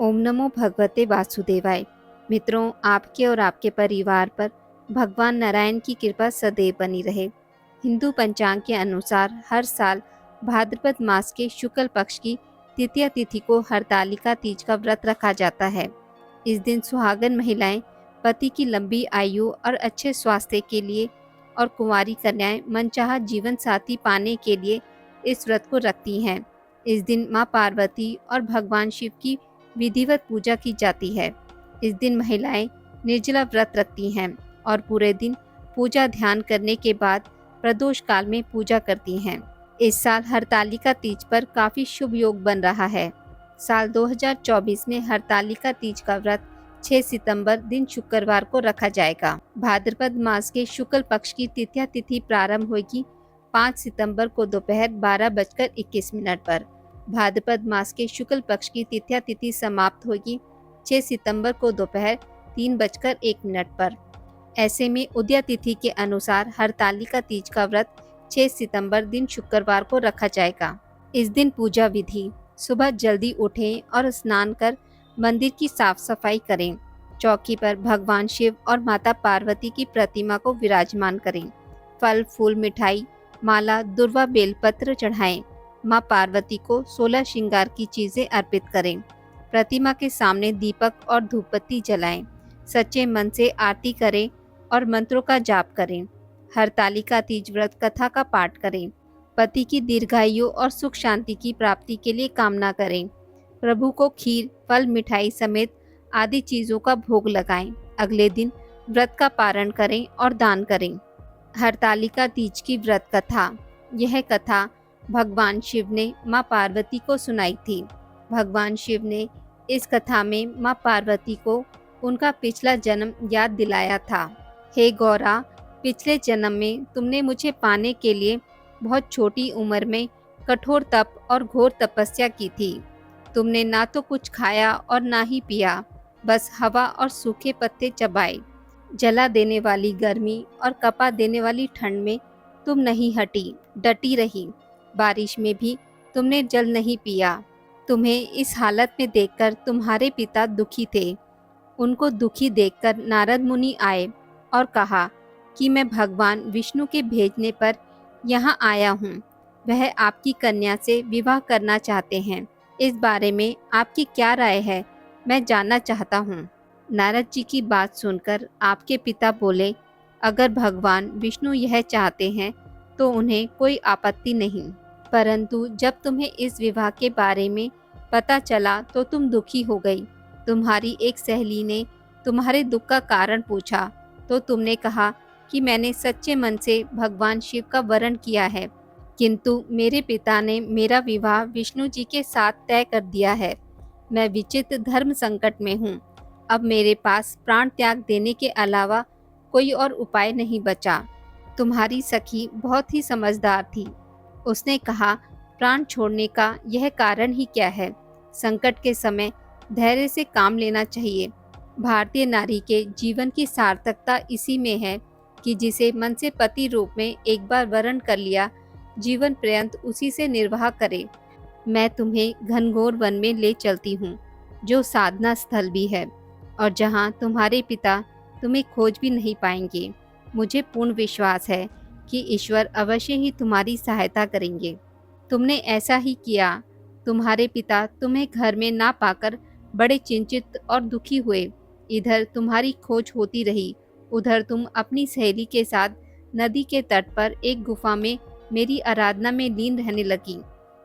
ओम नमो भगवते वासुदेवाय। मित्रों, आपके और आपके परिवार पर भगवान नारायण की कृपा सदैव बनी रहे। हिंदू पंचांग के अनुसार हर साल भाद्रपद मास के शुक्ल पक्ष की तृतीया तिथि को हरतालिका तीज का व्रत रखा जाता है। इस दिन सुहागन महिलाएं पति की लंबी आयु और अच्छे स्वास्थ्य के लिए और कुंवारी कन्याएं मनचाहा जीवन साथी पाने के लिए इस व्रत को रखती हैं। इस दिन मां पार्वती और भगवान शिव की विधिवत पूजा की जाती है। इस दिन महिलाएं निर्जला व्रत रखती हैं और पूरे दिन पूजा ध्यान करने के बाद प्रदोष काल में पूजा करती हैं। इस साल हरतालिका तीज पर काफी शुभ योग बन रहा है। साल 2024 में हरतालिका तीज का व्रत 6 सितंबर दिन शुक्रवार को रखा जाएगा। भाद्रपद मास के शुक्ल पक्ष की तृतीया तिथि प्रारंभ होगी 5 सितंबर को दोपहर 12:21 पर। भाद्रपद मास के शुक्ल पक्ष की तृतीया तिथि समाप्त होगी 6 सितंबर को दोपहर 3:01 पर। ऐसे में उदया तिथि के अनुसार हरतालिका तीज का व्रत 6 सितंबर दिन शुक्रवार को रखा जाएगा। इस दिन पूजा विधि: सुबह जल्दी उठें और स्नान कर मंदिर की साफ सफाई करें। चौकी पर भगवान शिव और माता पार्वती की प्रतिमा को विराजमान करें। फल, फूल, मिठाई, माला, दुर्वा, बेलपत्र चढ़ाएं। मां पार्वती को 16 श्रृंगार की चीजें अर्पित करें। प्रतिमा के सामने दीपक और धूपबत्ती जलाएं। सच्चे मन से आरती करें और मंत्रों का जाप करें। हरतालिका तीज व्रत कथा का पाठ करें। पति की दीर्घायु और सुख शांति की प्राप्ति के लिए कामना करें। प्रभु को खीर, फल, मिठाई समेत आदि चीजों का भोग लगाएं। अगले दिन व्रत का पारण करें और दान करें। हरतालिका तीज की व्रत कथा: यह कथा भगवान शिव ने मां पार्वती को सुनाई थी। भगवान शिव ने इस कथा में मां पार्वती को उनका पिछला जन्म याद दिलाया था। हे गौरा, पिछले जन्म में तुमने मुझे पाने के लिए बहुत छोटी उम्र में कठोर तप और घोर तपस्या की थी। तुमने ना तो कुछ खाया और ना ही पिया, बस हवा और सूखे पत्ते चबाए। जला देने वाली गर्मी और कपा देने वाली ठंड में तुम नहीं हटी, डटी रही। बारिश में भी तुमने जल नहीं पिया। तुम्हें इस हालत में देखकर तुम्हारे पिता दुखी थे। उनको दुखी देखकर नारद मुनि आए और कहा कि मैं भगवान विष्णु के भेजने पर यहाँ आया हूँ। वह आपकी कन्या से विवाह करना चाहते हैं। इस बारे में आपकी क्या राय है, मैं जानना चाहता हूँ। नारद जी की बात सुनकर आपके पिता बोले, अगर भगवान विष्णु यह चाहते हैं तो उन्हें कोई आपत्ति नहीं, परंतु जब तुम्हें इस विवाह के बारे में पता चला तो तुम दुखी हो गई। तुम्हारी एक सहेली ने तुम्हारे दुख का कारण पूछा तो तुमने कहा कि मैंने सच्चे मन से भगवान शिव का वरण किया है, किंतु मेरे पिता ने मेरा विवाह विष्णु जी के साथ तय कर दिया है। मैं विचित्र धर्म संकट में हूँ। अब मेरे पास प्राण त्याग देने के अलावा कोई और उपाय नहीं बचा। तुम्हारी सखी बहुत ही समझदार थी। उसने कहा, प्राण छोड़ने का यह कारण ही क्या है? संकट के समय धैर्य से काम लेना चाहिए। भारतीय नारी के जीवन की सार्थकता इसी में है कि जिसे मन से पति रूप में एक बार वरण कर लिया, जीवन पर्यंत उसी से निर्वाह करे। मैं तुम्हें घनघोर वन में ले चलती हूँ, जो साधना स्थल भी है और जहाँ तुम्हारे पिता तुम्हें खोज भी नहीं पाएंगे। मुझे पूर्ण विश्वास है कि ईश्वर अवश्य ही तुम्हारी सहायता करेंगे। तुमने ऐसा ही किया। तुम्हारे पिता तुम्हें घर में ना पाकर बड़े चिंतित और दुखी हुए। इधर तुम्हारी खोज होती रही, उधर तुम अपनी सहेली के साथ नदी के तट पर एक गुफा में मेरी आराधना में लीन रहने लगी।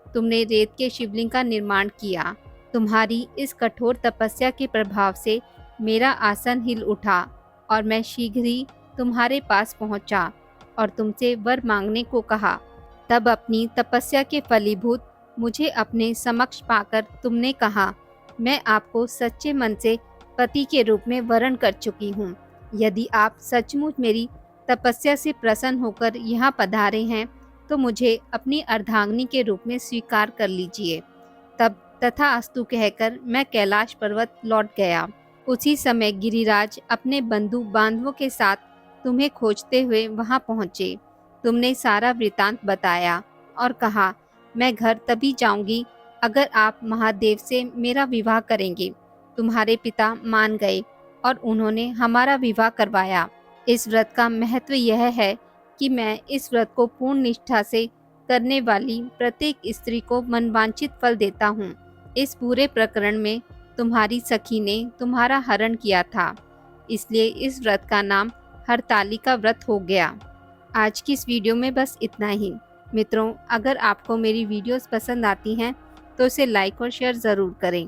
तुमने रेत के शिवलिंग का निर्माण किया। तुम्हारी इस कठोर तपस्या के प्रभाव से मेरा आसन हिल उठा और मैं शीघ्र ही तुम्हारे पास पहुंचा और तुमसे वर मांगने को कहा। तब अपनी तपस्या के फलीभूत मुझे अपने समक्ष पाकर तुमने कहा, मैं आपको सच्चे मन से पति के रूप में वरण कर चुकी हूँ। यदि आप सचमुच मेरी तपस्या से प्रसन्न होकर यहाँ पधारे हैं तो मुझे अपनी अर्धांगिनी के रूप में स्वीकार कर लीजिए। तब तथास्तु कहकर मैं कैलाश पर्वत लौट गया। उसी समय गिरिराज अपने बंधु बांधवों के साथ तुम्हें खोजते हुए वहां पहुंचे। तुमने सारा वृतांत बताया और कहा, मैं घर तभी जाऊंगी अगर आप महादेव से मेरा विवाह करेंगे। तुम्हारे पिता मान गए और उन्होंने हमारा विवाह करवाया। इस व्रत का महत्व यह है कि मैं इस व्रत को पूर्ण निष्ठा से करने वाली प्रत्येक स्त्री को मनवांछित फल देता हूँ। इस पूरे प्रकरण में तुम्हारी सखी ने तुम्हारा हरण किया था, इसलिए इस व्रत का नाम हरतालिका व्रत हो गया। आज की इस वीडियो में बस इतना ही। मित्रों, अगर आपको मेरी वीडियोस पसंद आती हैं तो इसे लाइक और शेयर ज़रूर करें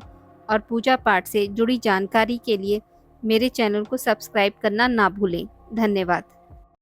और पूजा पाठ से जुड़ी जानकारी के लिए मेरे चैनल को सब्सक्राइब करना ना भूलें। धन्यवाद।